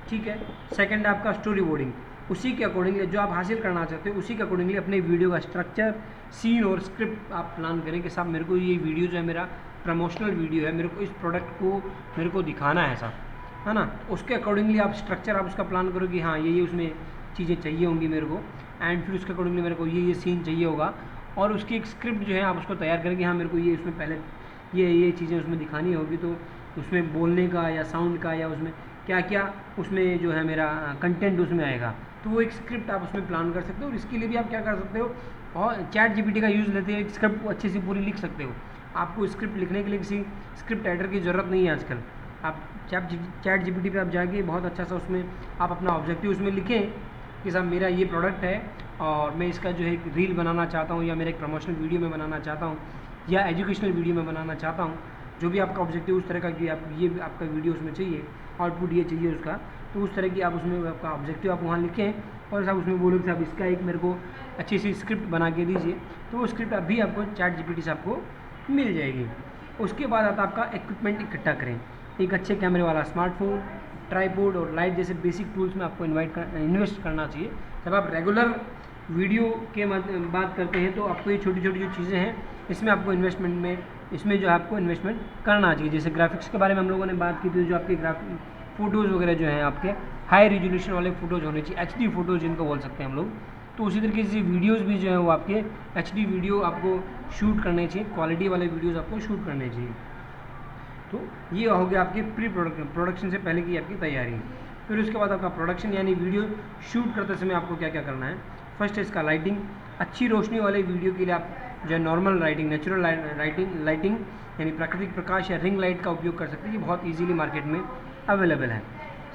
ठीक है। सेकंड आपका स्टोरी बोर्डिंग, उसी के अकॉर्डिंगली जो आप हासिल करना चाहते हो उसी के अकॉर्डिंगली अपने वीडियो का स्ट्रक्चर, सीन और स्क्रिप्ट आप प्लान करें कि साहब मेरे को ये वीडियो जो है मेरा प्रमोशनल वीडियो है, मेरे को इस प्रोडक्ट को मेरे को दिखाना है साहब, है ना। उसके अकॉर्डिंगली आप स्ट्रक्चर आप उसका प्लान करो कि हाँ ये उसमें चीज़ें चाहिए होंगी मेरे को, एंड फिर उसके अकॉर्डिंगली मेरे को ये सीन चाहिए होगा, और उसकी एक स्क्रिप्ट जो है आप उसको तैयार करें कि हाँ मेरे को ये उसमें पहले ये चीज़ें उसमें दिखानी होगी, तो उसमें बोलने का या साउंड का या उसमें क्या क्या उसमें जो है मेरा कंटेंट उसमें आएगा, तो वो एक स्क्रिप्ट आप उसमें प्लान कर सकते हो। और इसके लिए भी आप क्या कर सकते हो, और चैट जीपीटी का यूज़ लेते हैं, स्क्रिप्ट को अच्छे से पूरी लिख सकते हो। आपको स्क्रिप्ट लिखने के लिए किसी स्क्रिप्ट राइटर की ज़रूरत नहीं है आजकल। आप चैट जीपीटी पे आप जाके बहुत अच्छा सा उसमें आप अपना ऑब्जेक्टिव उसमें लिखें कि साहब मेरा ये प्रोडक्ट है और मैं इसका जो है एक रील बनाना चाहता हूँ, या मेरा एक प्रमोशनल वीडियो में बनाना चाहता हूँ, या एजुकेशनल वीडियो में बनाना चाहता हूँ। जो भी आपका ऑब्जेक्टिव उस तरह का कि आप ये आपका वीडियो उसमें चाहिए, आउटपुट ये चाहिए उसका, तो उस तरह की आप उसमें आपका ऑब्जेक्टिव आप वहाँ लिखें और साहब उसमें बोलो कि साहब इसका एक मेरे को अच्छी सी स्क्रिप्ट बना के दीजिए, तो वो स्क्रिप्ट अभी आपको चैट जीपीटी से आपको मिल जाएगी। उसके बाद आता आपका इक्विपमेंट इकट्ठा करें, एक अच्छे कैमरे वाला स्मार्टफोन, ट्राईपोड और लाइट जैसे बेसिक टूल्स में आपको इन्वेस्ट करना चाहिए। जब आप रेगुलर वीडियो के बात करते हैं तो आपको ये छोटी छोटी जो चीज़ें हैं इसमें आपको इन्वेस्टमेंट में इसमें जो है आपको इन्वेस्टमेंट करना चाहिए। जैसे ग्राफिक्स के बारे में हम लोगों ने बात की थी, जो आपके फ़ोटोज़ वगैरह जो हैं आपके हाई रेजोल्यूशन वाले फ़ोटोज़ होने चाहिए, एचडी फ़ोटोज़ जिनको बोल सकते हैं हम लोग। तो उसी तरीके से वीडियोज़ भी जो है वो आपके एचडी वीडियो आपको शूट करने चाहिए, क्वालिटी वाले वीडियोज़ आपको शूट करने चाहिए। तो ये हो गया आपके प्री प्रोडक्शन से पहले की आपकी तैयारी। फिर उसके बाद आपका प्रोडक्शन यानी वीडियो शूट करते समय आपको क्या क्या करना है। फर्स्ट है इसका लाइटिंग, अच्छी रोशनी वाले वीडियो के लिए आप जो है नॉर्मल लाइटिंग, नेचुरल लाइटिंग यानी प्राकृतिक प्रकाश या रिंग लाइट का उपयोग कर सकते हैं, ये बहुत ईजीली मार्केट में अवेलेबल है।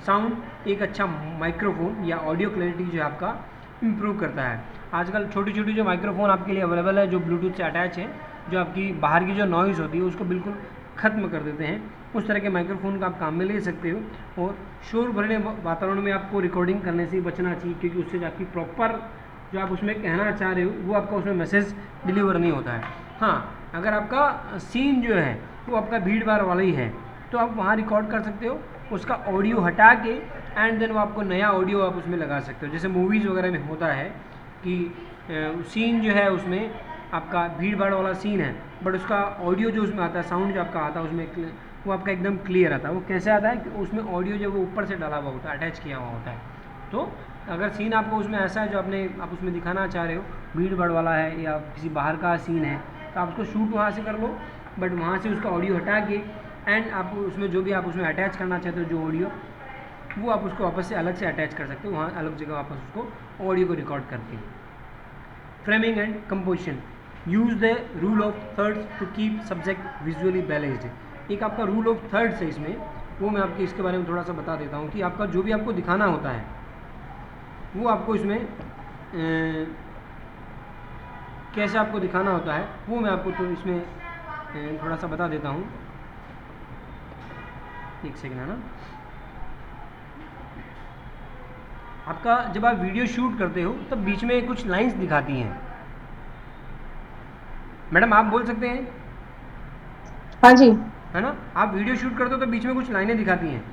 साउंड, एक अच्छा माइक्रोफोन या ऑडियो क्लैरिटी जो है आपका इम्प्रूव करता है। आजकल छोटी छोटी जो माइक्रोफोन आपके लिए अवेलेबल है जो ब्लूटूथ से अटैच है, जो आपकी बाहर की जो नॉइज़ होती है उसको बिल्कुल ख़त्म कर देते हैं, उस तरह के माइक्रोफोन का आप काम में ले सकते हो। और शोर भरे वातावरण में आपको रिकॉर्डिंग करने से बचना चाहिए, क्योंकि उससे जो आपकी प्रॉपर जो आप उसमें कहना चाह रहे हो वो आपका उसमें मैसेज डिलीवर नहीं होता है। हाँ, अगर आपका सीन जो है वो आपका भीड़ भाड़ वाला ही है तो आप वहाँ रिकॉर्ड कर सकते हो, उसका ऑडियो हटा के एंड देन वो आपको नया ऑडियो आप उसमें लगा सकते हो। जैसे मूवीज़ वगैरह में होता है कि सीन जो है उसमें आपका भीड़ भाड़ वाला सीन है, बट उसका ऑडियो जो उसमें आता है, साउंड जो आपका आता है उसमें वो आपका एकदम क्लियर आता है। वो कैसे आता है कि उसमें ऑडियो जो वो ऊपर से डाला हुआ होता है, अटैच किया हुआ होता है। तो अगर सीन आपको उसमें ऐसा है जो आप उसमें दिखाना चाह रहे हो, भीड़ भाड़ वाला है या किसी बाहर का सीन है, तो आप उसको शूट वहाँ से कर लो, बट वहाँ से उसका ऑडियो हटा के एंड आप उसमें जो भी आप उसमें अटैच करना चाहते हो जो ऑडियो, वो आप उसको वापस से अलग से अटैच कर सकते हो, वहाँ अलग जगह वापस उसको ऑडियो को रिकॉर्ड करके। Framing and composition, use the rule of thirds to keep subject visually balanced. एक आपका रूल ऑफ थर्ड्स है इसमें, वो मैं आपके इसके बारे में थोड़ा सा बता देता हूँ कि आपका जो भी आपको दिखाना होता है वो आपको इसमें कैसे आपको दिखाना होता है वो मैं आपको तो इसमें थोड़ा सा बता देता हूँ। एक सेकंड है ना, आपका जब आप वीडियो शूट करते हो तब बीच में कुछ लाइंस दिखाती हैं। मैडम आप बोल सकते हैं? हाँ जी। है ना, आप वीडियो शूट करते हो तो बीच में कुछ लाइनें दिखाती हैं।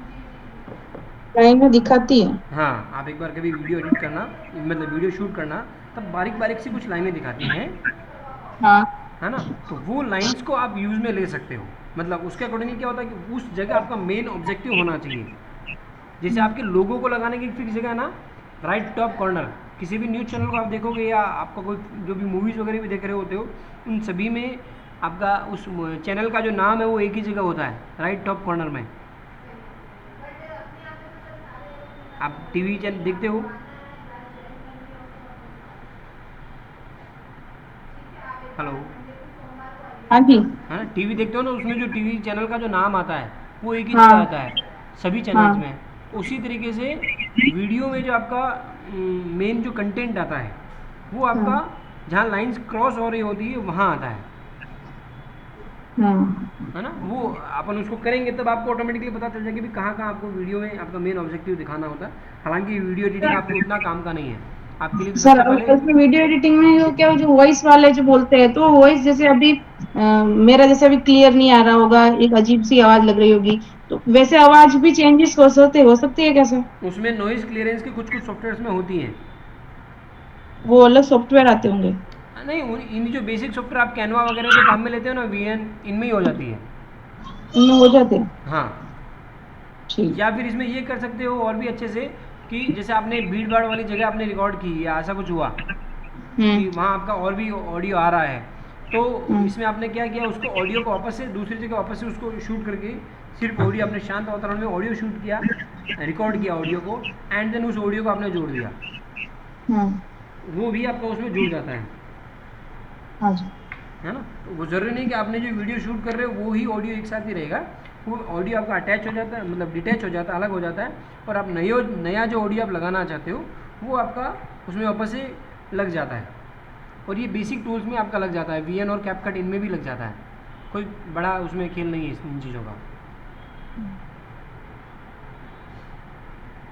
लाइनें दिखाती है। हाँ, आप एक बार कभी वीडियो एडिट करना, मतलब वीडियो शूट करना, तब बारीक बारीक सी कुछ लाइनें दिखाती हैं, हाँ। है ना? तो वो लाइंस को आप यूज़ में ले सकते हो। मतलब उसके अकॉर्डिंगली क्या होता है कि उस जगह आपका मेन ऑब्जेक्टिव होना चाहिए। जैसे हम्म। आपके लोगों को लगाने की एक फिक्स जगह है ना, राइट टॉप कॉर्नर, किसी भी न्यूज़ चैनल को आप देखोगे या आपका कोई जो भी मूवीज़ वगैरह भी देख रहे होते हो, उन सभी में आपका उस चैनल का जो नाम है वो एक ही जगह होता है, राइट टॉप कॉर्नर में। आप टीवी चैनल देखते हो? हेलो? हाँ जी। है ना, टीवी देखते हो ना, उसमें जो टीवी चैनल का जो नाम आता है वो एक ही जगह हाँ। आता है सभी चैनल्स हाँ। में। तो उसी तरीके से वीडियो में जो आपका मेन जो कंटेंट आता है वो हाँ। आपका जहाँ लाइंस क्रॉस हो रही होती है वहाँ आता हाँ। है ना? वो अपन उसको करेंगे तब आपको ऑटोमेटिकली पता चल जाएगा कि कहाँ कहाँ आपको वीडियो में आपका मेन ऑब्जेक्टिव दिखाना होता है। हालांकि वीडियो एडिटिंग आपको उतना काम का नहीं है, आपके लिए तो सर, सबसे पहले। उसमें वीडियो एडिटिंग में वो क्या, जो वॉइस वाले जो बोलते हैं, तो वॉइस जैसे अभी मेरा जैसे अभी क्लियर नहीं आ रहा होगा, एक अजीब सी आवाज लग रही होगी, तो वैसे आवाज भी चेंजेस हो सकती है कैसे? उसमें नॉइज़ क्लियरेंस की कुछ कुछ सॉफ्टवेयर्स में होती हैं। वो अलग सॉफ्टवेयर आते होंगे? नहीं, इन जो बेसिक सॉफ्टवेयर आप कैनवा वगैरह जो काम में लेते हो ना, वीएन, इनमें ही हो जाती है। इनमें हो जाते हैं? हाँ। ठीक। या फिर इसमें ये कर सकते हो और भी अच्छे से, कि जैसे आपने भीड़ भाड़ वाली जगह आपने रिकॉर्ड की या ऐसा कुछ हुआ हम्म। कि वहाँ आपका और भी ऑडियो आ रहा है, तो हम्म। इसमें आपने क्या किया, उसको ऑडियो को वापस से दूसरी जगह वापस से उसको शूट करके, सिर्फ ऑडियो आपने शांत वातावरण में ऑडियो शूट किया, रिकॉर्ड किया ऑडियो को, एंड देन उस ऑडियो को आपने जोड़ दिया, हम्म। वो भी आपका उसमें जुड़ जाता हाँ जी। है ना? तो वो ज़रूरी नहीं कि आपने जो वीडियो शूट कर रहे हो वो ही ऑडियो एक साथ ही रहेगा। वो ऑडियो आपका अटैच हो जाता है, मतलब डिटैच हो जाता है, अलग हो जाता है, और आप नया जो ऑडियो आप लगाना चाहते हो वो आपका उसमें वापस से लग जाता है। और ये बेसिक टूल्स में आपका लग जाता है, वीएन और कैपकट इनमें भी लग जाता है। कोई बड़ा उसमें खेल नहीं है इन चीज़ों का,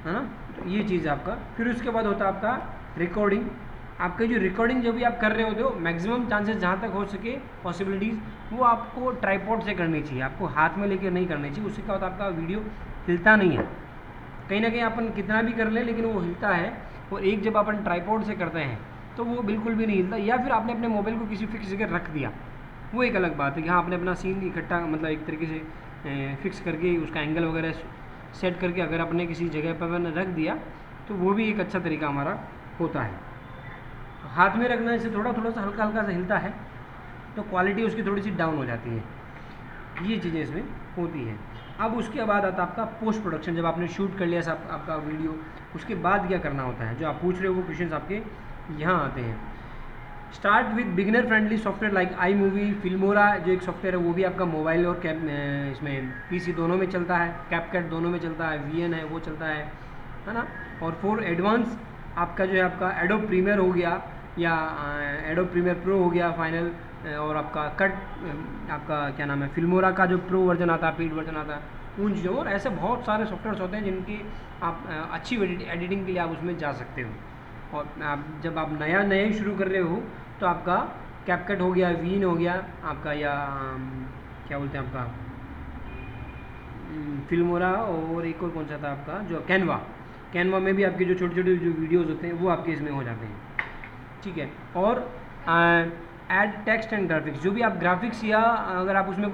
है ना? तो ये चीज़ आपका, फिर उसके बाद होता है आपका रिकॉर्डिंग। आपकी जो रिकॉर्डिंग जो भी आप कर रहे होते हो, मैक्सिमम चांसेस जहाँ तक हो सके पॉसिबिलिटीज़, वो आपको ट्राईपॉड से करनी चाहिए, आपको हाथ में लेकर नहीं करनी चाहिए। उससे क्या होता है, आपका वीडियो हिलता नहीं है। कहीं ना कहीं अपन कितना भी कर लें लेकिन वो हिलता है। और एक जब अपन ट्राईपॉड से करते हैं तो वो बिल्कुल भी नहीं हिलता। या फिर आपने अपने मोबाइल को किसी फिक्स जगह रख दिया, वो एक अलग बात है कि हाँ, आपने अपना सीन इकट्ठा, मतलब एक तरीके से फिक्स करके उसका एंगल वगैरह सेट करके अगर अपने किसी जगह पर मैंने रख दिया, तो वो भी एक अच्छा तरीका हमारा होता है। तो हाथ में रखने से थोड़ा थोड़ा सा हल्का हल्का सा हिलता है, तो क्वालिटी उसकी थोड़ी सी डाउन हो जाती है। ये चीज़ें इसमें होती हैं। अब उसके बाद आता है आपका पोस्ट प्रोडक्शन। जब आपने शूट कर लिया सब आपका वीडियो, उसके बाद क्या करना होता है, जो आप पूछ रहे हो वो क्वेश्चंस आपके यहाँ आते हैं। Start with beginner friendly software like I movie, Filmora जो एक सॉफ्टवेयर है वो भी आपका मोबाइल और इसमें पीसी दोनों में चलता है, कैपकट दोनों में चलता है, वीएन है वो चलता है ना? और फॉर एडवांस आपका जो है आपका एडोब प्रीमियर हो गया, या एडोब प्रीमियर प्रो हो गया फाइनल, और आपका कट, आपका क्या नाम है, फिल्मोरा का जो प्रो वर्जन आता है, पेड वर्जन आता है, उन चीज़ों, और ऐसे बहुत सारे सॉफ्टवेयर्स होते हैं जिनकी आप अच्छी एडिटिंग के लिए आप उसमें जा सकते हो। और आप जब आप नया ही शुरू कर रहे हो, तो आपका कैपकट हो गया, वीन हो गया आपका, या क्या बोलते हैं आपका, फिल्मोरा, और एक और कौन सा था आपका, जो कैनवा। कैनवा में भी आपके जो छोटे छोटे जो वीडियोज़ होते हैं वो आपके इसमें हो जाते हैं, ठीक है। और ऐड टेक्स्ट एंड ग्राफिक्स, जो भी आप ग्राफिक्स, या अगर आप उसमें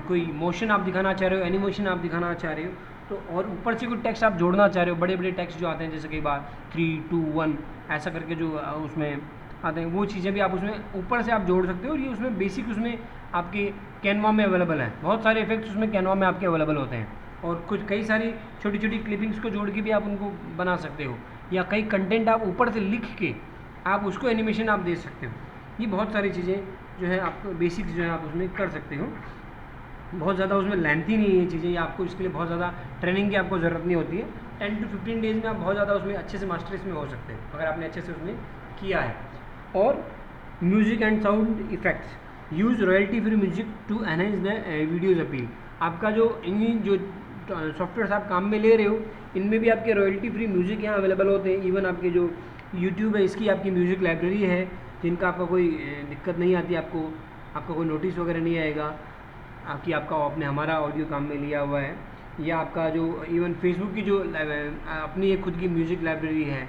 कोई मोशन आप दिखाना चाह रहे हो, एनिमेशन आप दिखाना चाह रहे हो, तो और ऊपर से कोई टेक्स्ट आप जोड़ना चाह रहे हो, बड़े बड़े टेक्स्ट जो आते हैं, जैसे कई बार 3, 2, 1 ऐसा करके जो उसमें आते हैं, वो चीज़ें भी आप उसमें ऊपर से आप जोड़ सकते हो। और ये उसमें बेसिक उसमें आपके कैनवा में अवेलेबल है, बहुत सारे इफेक्ट्स उसमें कैनवा में आपके अवेलेबल होते हैं। और कुछ कई सारी छोटी छोटी क्लिपिंग्स को जोड़ के भी आप उनको बना सकते हो, या कई कंटेंट आप ऊपर से लिख के आप उसको एनिमेशन आप दे सकते हो। ये बहुत सारी चीज़ें जो है आपको बेसिक्स जो है आप उसमें कर सकते हो। बहुत ज़्यादा उसमें लेंथी नहीं है ये चीज़ें, या आपको इसके लिए बहुत ज़्यादा ट्रेनिंग की आपको ज़रूरत नहीं होती है। 10 to 15 डेज़ में आप बहुत ज़्यादा उसमें अच्छे से मास्टर इसमें हो सकते हैं, अगर आपने अच्छे से उसमें किया है। और music and sound effects, use royalty free music to enhance the video's appeal. आपका जो इन जो सॉफ्टवेयर आप काम में ले रहे हो, इनमें भी आपके रॉयल्टी फ्री म्यूज़िक यहाँ अवेलेबल होते हैं। इवन आपके जो यूट्यूब है, इसकी आपकी म्यूज़िक लाइब्रेरी है, जिनका आपका कोई दिक्कत नहीं आती, आपका कोई नोटिस वगैरह नहीं आएगा कि आपका आपने हमारा ऑडियो काम में लिया हुआ है। या आपका जो इवन फेसबुक की जो अपनी एक खुद की म्यूज़िक लाइब्रेरी है,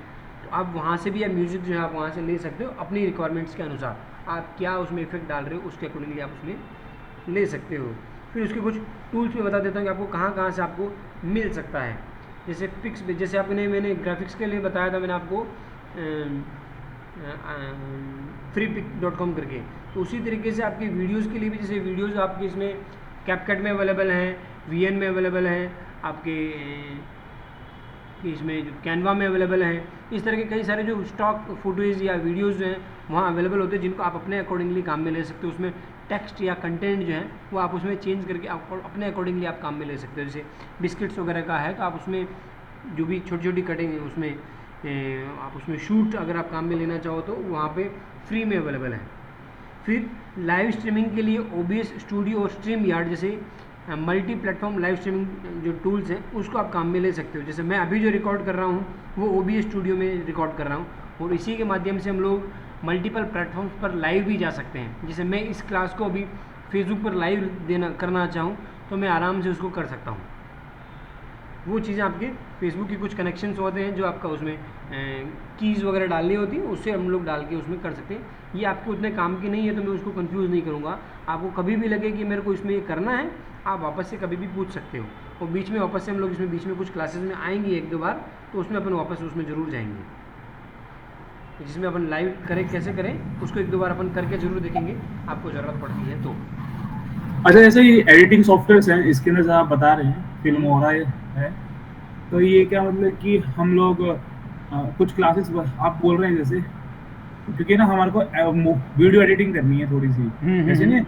तो आप वहाँ से भी आप म्यूज़िक जो है आप वहाँ से ले सकते हो अपनी रिक्वायरमेंट्स के अनुसार। आप क्या उसमें इफेक्ट डाल रहे हो उसके अकॉर्डिंगली आप उसमें ले सकते हो। फिर उसके कुछ टूल्स में बता देता हूँ कि आपको कहाँ कहाँ से आपको मिल सकता है। जैसे पिक्स, जैसे आपने मैंने ग्राफिक्स के लिए बताया था मैंने आपको freepik.com करके, तो उसी तरीके से आपकी वीडियोज़ के लिए भी, जैसे वीडियोज़ आपकी इसमें कैपकट में अवेलेबल हैं, वीएन में अवेलेबल हैं, आपके कि इसमें जो कैनवा में अवेलेबल हैं, इस तरह के कई सारे जो स्टॉक फोटोज़ या वीडियोज़ जो हैं वहाँ अवेलेबल होते हैं, जिनको आप अपने अकॉर्डिंगली काम में ले सकते हो। उसमें टेक्स्ट या कंटेंट जो है वो आप उसमें चेंज करके आप अपने अकॉर्डिंगली आप काम में ले सकते हो। जैसे बिस्किट्स वगैरह का है तो आप उसमें जो भी छोटी छोटी कटिंग है उसमें आप उसमें शूट अगर आप काम में लेना चाहो तो वहाँ पे फ्री में अवेलेबल है। फिर लाइव स्ट्रीमिंग के लिए OBS स्टूडियो और स्ट्रीम यार्ड जैसे मल्टी प्लेटफॉर्म लाइव स्ट्रीमिंग जो टूल्स हैं उसको आप काम में ले सकते हो। जैसे मैं अभी जो रिकॉर्ड कर रहा हूँ वो OBS स्टूडियो में रिकॉर्ड कर रहा हूँ, और इसी के माध्यम से हम लोग मल्टीपल प्लेटफॉर्म्स पर लाइव भी जा सकते हैं। जैसे मैं इस क्लास को अभी फेसबुक पर लाइव देना करना चाहूँ तो मैं आराम से उसको कर सकता हूँ। वो चीज़ें आपके फेसबुक की कुछ कनेक्शंस होते हैं जो आपका उसमें कीज़ वगैरह डालनी होती है, उससे हम लोग डाल के उसमें कर सकते हैं। ये आपको उतने काम की नहीं है तो मैं उसको कंफ्यूज नहीं करूँगा। आपको कभी भी लगे कि मेरे को इसमें ये करना है, आप वापस से कभी भी पूछ सकते हो, और बीच में वापस से हम लोग इसमें बीच में कुछ क्लासेस में आएंगे एक दो बार, तो उसमें अपन वापस उसमें ज़रूर जाएंगे। जिसमें अपन लाइव करें कैसे करें उसको एक दो बार अपन करके ज़रूर देखेंगे, आपको ज़रूरत पड़ती है तो। अच्छा, जैसे ये एडिटिंग सॉफ्टवेयर हैं इसके अंदर आप बता रहे हैं फिल्मोरा है, तो ये क्या मतलब कि हम लोग कुछ क्लासेस आप बोल रहे हैं जैसे, क्योंकि ना हमारे को वीडियो एडिटिंग करनी है थोड़ी सी, ऐसे नहीं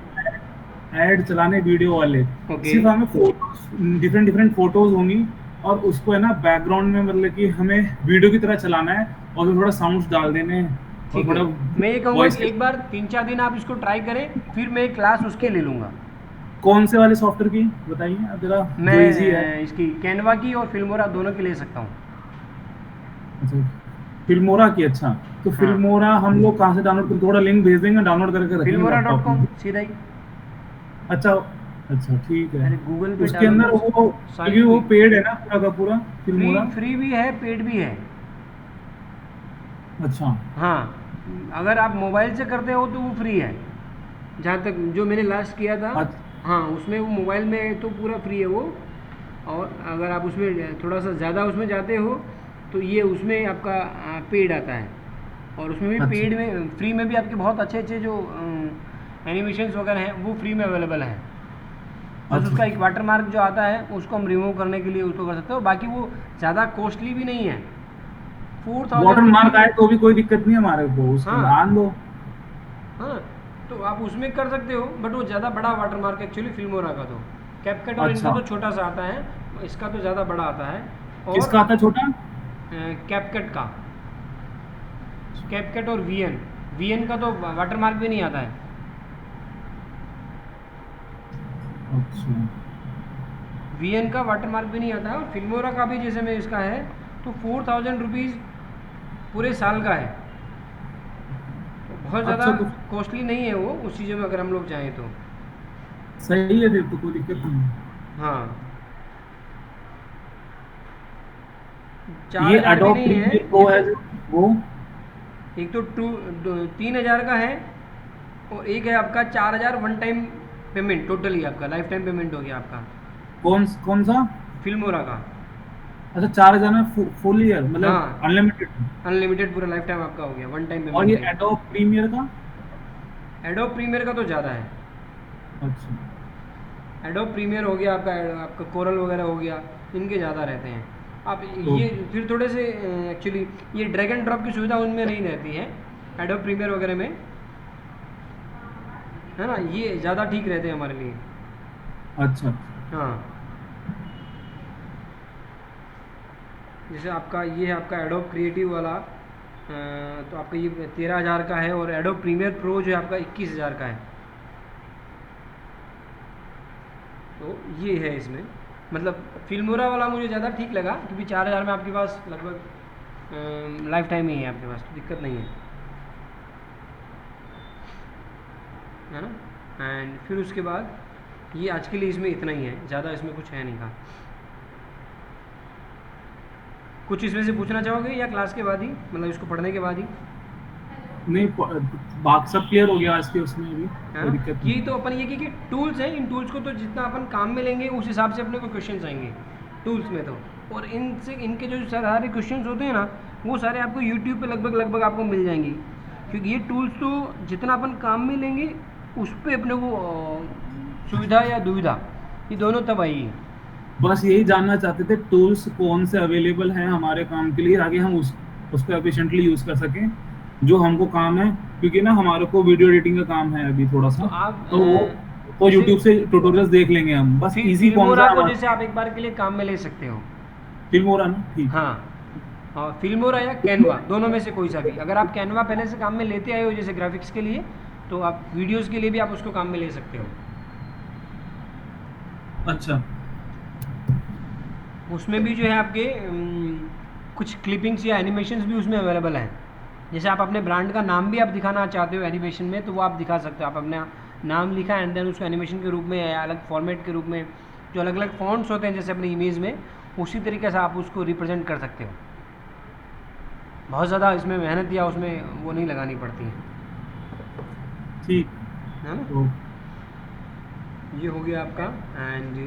ऐड चलाने वीडियो वाले, ओके। सिर्फ हमें फोटोज डिफरेंट फोटोज होंगी और उसको है ना बैकग्राउंड में मतलब कि हमें वीडियो की तरह चलाना है और थोड़ा साउंड्स डाल देने हैं और ठीक है, थोड़ा मैं ये कहूँगा वॉइस। कि एक बार 3-4 दिन आप इसको ट्राई करें, फिर मैं एक क्लास उसके ले लूँगा। कौन से वाले सॉफ्टवेयर की बताइए आप जरा, जो इजी है। मैं इसकी कैनवा की और फिल्मोरा दोनों की ले सकता हूँ। अच्छा, फिल्मोरा की। अच्छा, तो हाँ, फिल्मोरा हम लोग कहाँ से डाउनलोड कर, थोड़ा लिंक भेज देंगे, डाउनलोड करके रखेंगे लैपटॉप filmora.com में। सीधा ही। अच्छा अच्छा, ठीक है। अरे गूगल पे उसके डालो अंदर तो वो, सारी क्योंकि वो पेड है ना पूरा का पूरा फ्री फिल्मोरा। फ्री भी है, पेड भी है। अच्छा हाँ, अगर आप मोबाइल से करते हो तो वो फ्री है, जहाँ तक जो मैंने लास्ट किया था। अच्छा हाँ, उसमें वो मोबाइल में तो पूरा फ्री है वो, और अगर आप उसमें थोड़ा सा ज़्यादा उसमें जाते हो तो ये उसमें आपका पेड आता है, और उसमें भी अच्छा पेड में फ्री में भी आपके बहुत अच्छे अच्छे जो एनिमेशंस वगैरह हैं वो फ्री में अवेलेबल हैं। बस अच्छा। उसका एक वाटर मार्क जो आता है उसको हम रिमूव करने के लिए उसको कर सकते हो, बाकी वो ज़्यादा कॉस्टली भी नहीं है। Water 4000 mark rupees. आए तो भी कोई दिक्कत नहीं है हमारे को, उसको हाँ आन दो। हाँ, तो आप उसमें कर सकते हो, बट वो ज़्यादा बड़ा वाटर मार्क एक्चुअली फिल्मोरा का, तो कैपकट और इनका अच्छा, तो छोटा सा आता है, इसका तो ज़्यादा बड़ा आता है। और किसका आता है छोटा? कैपकट का, कैपकट और वीएन, वीएन का तो वाटर मार्क भी नहीं आता है। अच्छा वीएन का वाटर मार्क भी नहीं आता है, और फिल्मोरा का भी जैसे में इसका है तो 4000 रुपीज़ पूरे साल का है, तो बहुत ज़्यादा अच्छा, तो कॉस्टली नहीं है वो उस चीज़ों में अगर हम लोग चाहें तो। सही है, फिर तो कोई दिक्कत नहीं है। हाँ, 4 ये हज़ार भी एडोब नहीं है प्रीमियर ये प्रो है तो। जो, वो एक तो 3000 का है, और एक है आपका 4000 वन टाइम पेमेंट, टोटली आपका लाइफ टाइम पेमेंट हो गया आपका कौन सा? फिल्मोरा का। अच्छा, 4,000 में फुल ईयर मतलब हाँ, अनलिमिटेड। अनलिमिटेड पूरा लाइफ टाइम आपका हो गया, वन टाइम और पेमेंट ये है। एडोब प्रीमियर का? एडोब प्रीमियर का तो ज़्यादा है। अच्छा एडोब प्रीमियर हो गया आपका, आपका कोरल वगैरह हो गया, इनके ज़्यादा रहते हैं। आप तो ये फिर थोड़े से एक्चुअली ये ड्रैग एंड ड्रॉप की सुविधा उनमें नहीं रहती है एडोब प्रीमियर वगैरह में, है ना, ये ज़्यादा ठीक रहते हैं हमारे लिए। अच्छा हाँ, जैसे आपका ये है आपका एडोब क्रिएटिव वाला, तो आपका ये 13,000 का है, और एडोब प्रीमियर प्रो जो है आपका 21,000 का है। तो ये है इसमें, मतलब फिल्मोरा वाला मुझे ज़्यादा ठीक लगा, क्योंकि 4,000 में आपके पास लगभग लाइफ टाइम ही है आपके पास, तो दिक्कत नहीं है ना। एंड फिर उसके बाद ये आज के लिए इसमें इतना ही है, ज़्यादा इसमें कुछ है नहीं था। कुछ इसमें से पूछना चाहोगे या क्लास के बाद ही, मतलब इसको पढ़ने के बाद ही? नहीं, बात सब क्लियर हो गया आज के उसमें अभी, है कोई ना? दिक्कत ये नहीं। तो अपन ये कि टूल्स हैं, इन टूल्स को तो जितना अपन काम में लेंगे उस हिसाब से अपने को क्वेश्चंस आएंगे टूल्स में तो। और इनसे इनके जो सारे क्वेश्चंस होते हैं ना, वो सारे आपको यूट्यूब पे लगभग आपको मिल जाएंगे, क्योंकि ये टूल्स तो जितना अपन काम में लेंगे उस पर अपने को सुविधा या दुविधा ये दोनों तब आएगी। बस यही जानना चाहते थे टूल्स कौन से अवेलेबल हैं हमारे काम के लिए, ताकि हम उसको एफिशिएंटली यूज कर सकें जो हमको काम है, क्योंकि ना हमारे को वीडियो एडिटिंग का काम है अभी थोड़ा सा, तो आप तो वो तो जैसे यूट्यूब से ट्यूटोरियल्स देख लेंगे हम, बस इजी कौन सा फिल्मोरा को हमारा जैसे आप एक बार के लिए काम में ले सकते हो। फिल्म हो रहा ना, ठीक। हाँ हाँ, फिल्मोरा या कैनवा, दोनों में से कोई सा भी। अगर आप कैनवा पहले से काम में लेते आए हो जैसे ग्राफिक्स के लिए, तो आप वीडियोस के लिए भी आप उसको काम में ले सकते हो। अच्छा, उसमें भी जो है आपके कुछ क्लिपिंग्स या एनिमेशंस भी उसमें अवेलेबल हैं। जैसे आप अपने ब्रांड का नाम भी आप दिखाना चाहते हो एनिमेशन में, तो वो आप दिखा सकते हो। आप अपना नाम लिखा एंड देन उसको एनिमेशन के रूप में या अलग फॉर्मेट के रूप में, जो अलग अलग फॉन्ट्स होते हैं जैसे अपनी इमेज में, उसी तरीके से आप उसको रिप्रेजेंट कर सकते हो। बहुत ज़्यादा इसमें मेहनत या उसमें वो नहीं लगानी पड़ती है, ठीक है ना? तो ये हो गया आपका। एंड